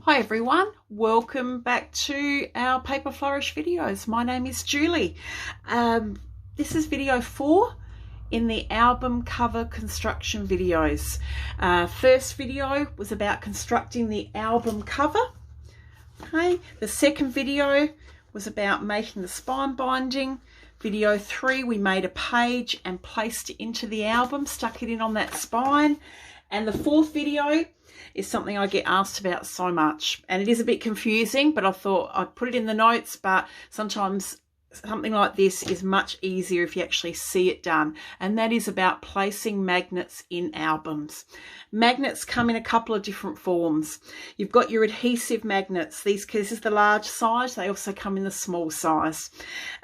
Hi everyone, welcome back to our Paper Flourish videos. My name is Julie. This is video 4 in the album cover construction videos. First video was about constructing the album cover. Okay, the second video was about making the spine binding. Video 3, we made a page and placed it into the album, stuck it in on that spine. And the fourth video is something I get asked about so much, and it is a bit confusing, but I thought I'd put it in the notes. But sometimes something like this is much easier if you actually see it done, and that is about placing magnets in albums. Magnets come in a couple of different forms. You've got your adhesive magnets. This is the large size. They also come in the small size.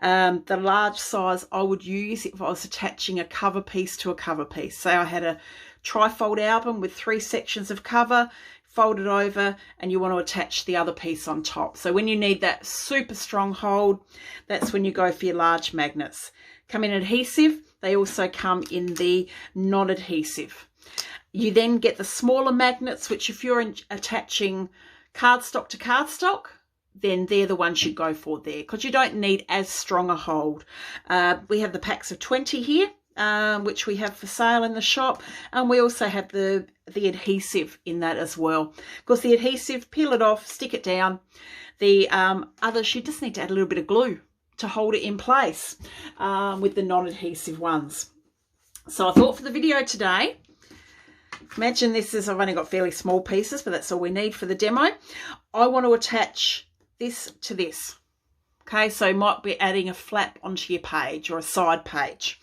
The large size I would use if I was attaching a cover piece to a cover piece. Say I had a trifold album with 3 sections of cover, fold it over, and you want to attach the other piece on top. So when you need that super strong hold, that's when you go for your large magnets. Come in adhesive. They also come in the non-adhesive. You then get the smaller magnets, which if you're attaching cardstock to cardstock, then they're the ones you go for there, because you don't need as strong a hold. We have the packs of 20 here, which we have for sale in the shop, and we also have the adhesive in that as well. Of course, the adhesive, peel it off, stick it down. The others, you just need to add a little bit of glue to hold it in place with the non-adhesive ones. So I thought for the video today, imagine this is, I've only got fairly small pieces, but that's all we need for the demo. I want to attach this to this. Okay, so you might be adding a flap onto your page or a side page.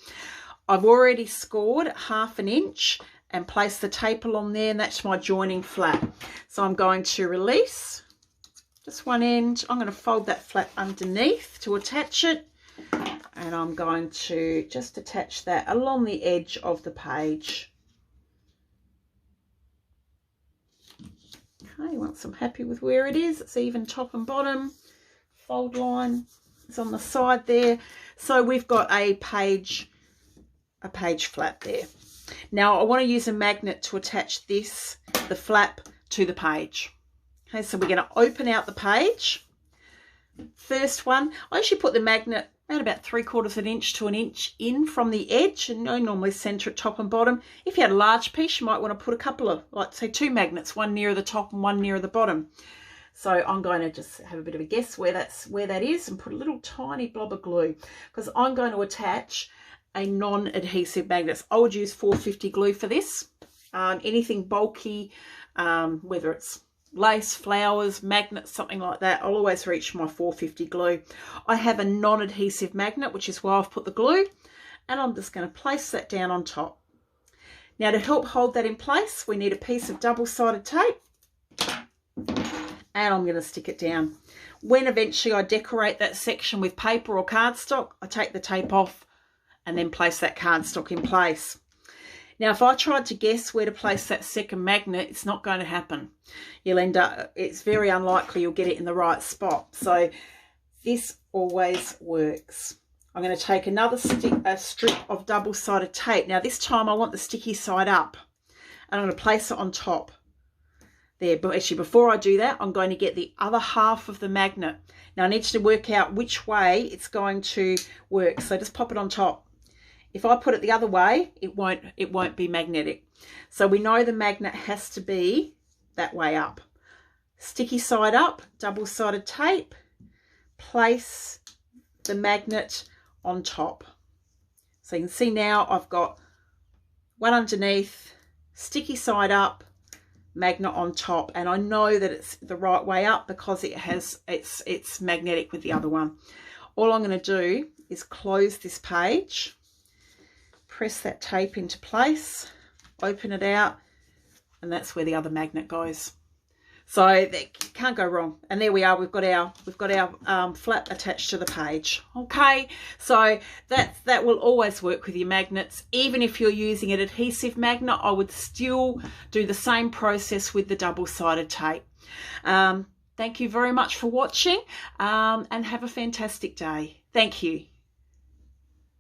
I've already scored 1/2 inch and placed the tape along there, and that's my joining flap. So I'm going to release just one end. I'm going to fold that flap underneath to attach it, and I'm going to just attach that along the edge of the page. Okay, once I'm happy with where it is, it's even top and bottom. Fold line is on the side there. So we've got a page flap there. Now I want to use a magnet to attach this, the flap, to the page. Okay, so we're going to open out the page. First one, I usually put the magnet around about 3/4 inch to 1 inch in from the edge, and I normally center it top and bottom. If you had a large piece, you might want to put a couple of, like say 2 magnets, one near the top and one near the bottom. So I'm going to just have a bit of a guess where that is, and put a little tiny blob of glue, because I'm going to attach a non-adhesive magnet. I would use 450 glue for this. Anything bulky, whether it's lace, flowers, magnets, something like that, I'll always reach my 450 glue. I have a non-adhesive magnet, which is why I've put the glue, and I'm just going to place that down on top. Now to help hold that in place, we need a piece of double-sided tape, and I'm going to stick it down. When eventually I decorate that section with paper or cardstock, I take the tape off and then place that cardstock in place. Now, if I tried to guess where to place that second magnet, it's not going to happen. You'll end up, it's very unlikely you'll get it in the right spot. So this always works. I'm going to take another strip of double-sided tape. Now this time I want the sticky side up, and I'm going to place it on top there. But actually, before I do that, I'm going to get the other half of the magnet. Now I need to work out which way it's going to work. So just pop it on top. If I put it the other way, it won't be magnetic. So we know the magnet has to be that way up. Sticky side up, double-sided tape, place the magnet on top. So you can see now I've got one underneath, sticky side up, magnet on top, and I know that it's the right way up because it's magnetic with the other one. All I'm going to do is close this page, press that tape into place, open it out, and that's where the other magnet goes. So that can't go wrong. And there we are. We've got our flap attached to the page. Okay, so that will always work with your magnets. Even if you're using an adhesive magnet, I would still do the same process with the double-sided tape. Thank you very much for watching, and have a fantastic day. Thank you.